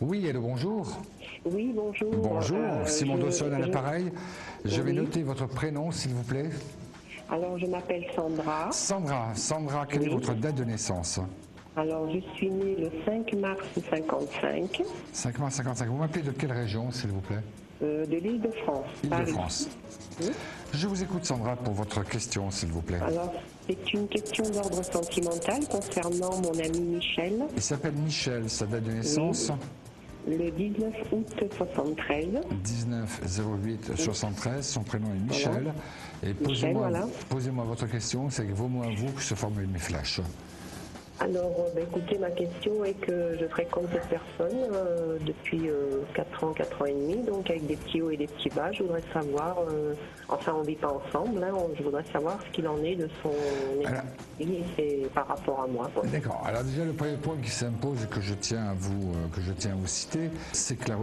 Oui, allô, bonjour. Oui, bonjour. Bonjour, Simon Dawson à l'appareil. Je vais Oui. noter votre prénom, s'il vous plaît. Alors, je m'appelle Sandra. Sandra, quelle est Oui. votre date de naissance? Alors, je suis née le 5 mars 55 5 mars 55. Vous m'appelez de quelle région, s'il vous plaît? de l'Île-de-France, Paris. Île-de-France. Oui. Je vous écoute, Sandra, pour votre question, s'il vous plaît. Alors, c'est une question d'ordre sentimental concernant mon ami Michel. Il s'appelle Michel, sa date de Oui. naissance? Le 19 août 73. 19-08-73, son prénom est Michel. Voilà. Et Michel, voilà. posez-moi votre question, c'est vos mots à vous que se formulent mes flashs. Alors, écoutez, ma question est que je fréquente cette personne depuis 4 ans, 4 ans et demi, donc avec des petits hauts et des petits bas. Je voudrais savoir, enfin on ne vit pas ensemble, hein, je voudrais savoir ce qu'il en est de son esprit et c'est par rapport à moi. D'accord. Alors déjà, le premier point qui s'impose et que je tiens à vous citer, c'est que la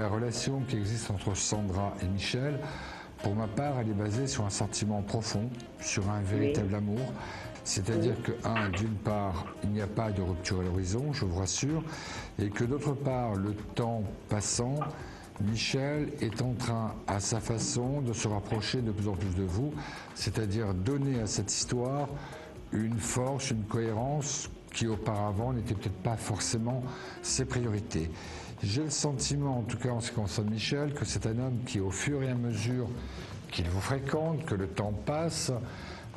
relation qui existe entre Sandra et Michel, pour ma part, elle est basée sur un sentiment profond, sur un véritable amour. C'est-à-dire que, d'une part, il n'y a pas de rupture à l'horizon, je vous rassure, et que d'autre part, le temps passant, Michel est en train, à sa façon, de se rapprocher de plus en plus de vous, c'est-à-dire donner à cette histoire une force, une cohérence qui auparavant n'était peut-être pas forcément ses priorités. J'ai le sentiment, en tout cas en ce qui concerne Michel, que c'est un homme qui, au fur et à mesure qu'il vous fréquente, que le temps passe,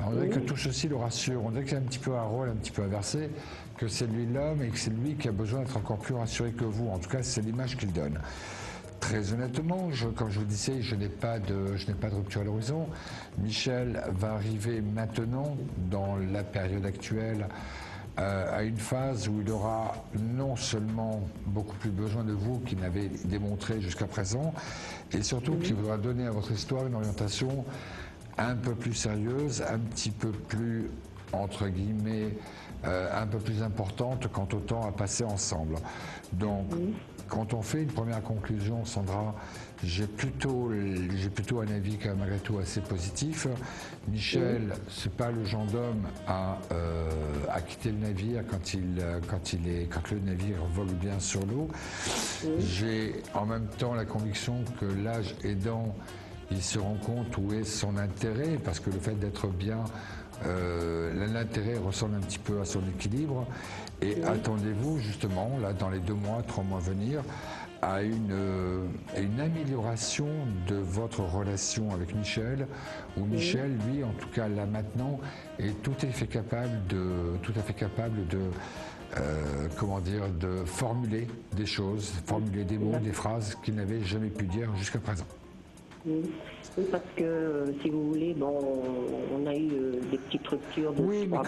on dirait que tout ceci le rassure, on dirait qu'il a un petit peu un rôle un petit peu inversé, que c'est lui l'homme et que c'est lui qui a besoin d'être encore plus rassuré que vous. En tout cas, c'est l'image qu'il donne. Très honnêtement, comme je vous disais, je n'ai pas de rupture à l'horizon. Michel va arriver maintenant, dans la période actuelle, à une phase où il aura non seulement beaucoup plus besoin de vous qu'il n'avait démontré jusqu'à présent, et surtout qu'il voudra donner à votre histoire une orientation un peu plus sérieuse, un petit peu plus, entre guillemets, un peu plus importante quant au temps à passer ensemble. Donc, quand on fait une première conclusion, Sandra, j'ai plutôt un avis quand même malgré tout assez positif. Michel, c'est pas le genre d'homme à quitter le navire quand le navire vole bien sur l'eau. J'ai en même temps la conviction que l'âge aidant, il se rend compte où est son intérêt, parce que le fait d'être bien, l'intérêt ressemble un petit peu à son équilibre. Et attendez-vous justement, là, dans les 2 mois, 3 mois à venir, à une amélioration de votre relation avec Michel, où Michel, lui, en tout cas là maintenant, est tout à fait capable de formuler des choses, formuler des mots, des phrases qu'il n'avait jamais pu dire jusqu'à présent. Oui, parce que si vous voulez, bon, on a eu des petites ruptures de 3 mois. Oui, mais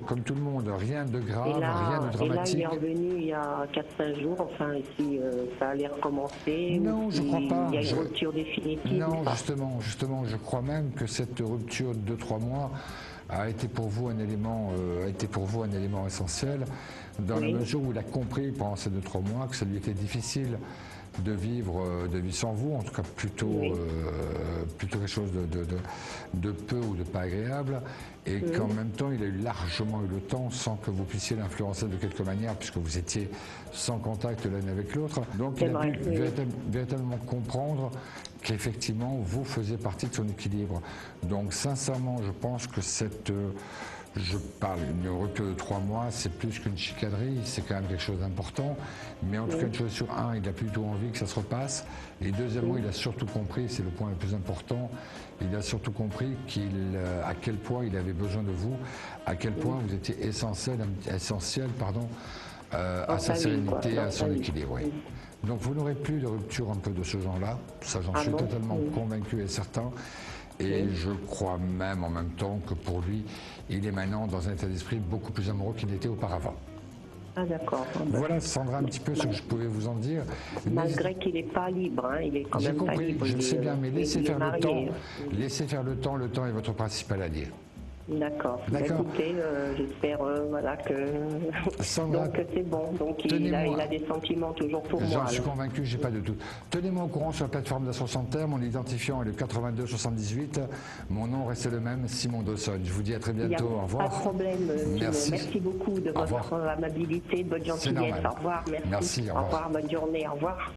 comme tout le monde, rien de grave, rien de dramatique. Et là, il est revenu il y a 4-5 jours, enfin, ici, ça allait recommencer. Non, je crois pas. Il y a une rupture définitive. Non, justement, je crois même que cette rupture de 2-3 mois a été pour vous un élément essentiel, dans la mesure où il a compris pendant ces 2-3 mois que ça lui était difficile de vivre sans vous, en tout cas plutôt quelque chose de peu ou de pas agréable, et qu'en même temps il a largement eu le temps sans que vous puissiez l'influencer de quelque manière, puisque vous étiez sans contact l'un avec l'autre. Donc il a pu véritablement comprendre qu'effectivement vous faisiez partie de son équilibre. Donc sincèrement, je pense que une rupture de 3 mois, c'est plus qu'une chicanerie, c'est quand même quelque chose d'important. Mais en tout cas, une chose sur il a plutôt envie que ça se repasse. Et deuxièmement, il a surtout compris, c'est le point le plus important, il a surtout compris à quel point il avait besoin de vous, à quel point vous étiez essentiel à sa sérénité, à son équilibre. Oui. Donc vous n'aurez plus de rupture un peu de ce genre-là, ça j'en suis totalement convaincu et certain. Et je crois même en même temps que pour lui, il est maintenant dans un état d'esprit beaucoup plus amoureux qu'il n'était auparavant. Ah d'accord. Voilà, Sandra, un petit peu ce que je pouvais vous en dire. Malgré qu'il n'est pas libre, hein, il est quand même pas libre. Je le sais bien, mais laissez faire le temps. Laissez faire le temps est votre principal allié. D'accord. D'accord. Écoutez, j'espère voilà, que Sandra, donc c'est bon. Donc il a des sentiments toujours pour moi. J'en suis alors. convaincu, j'ai pas de doute. Tenez-moi au courant sur la plateforme d'Ascension Terre, mon identifiant est le 82 78. Mon nom restait le même, Simon Dawson. Je vous dis à très bientôt. Au revoir. Pas de problème, Simon. Merci. Merci beaucoup de votre amabilité, de votre gentillesse. normal. Au revoir. Merci. Merci, au Au revoir. Bonne journée. Au revoir.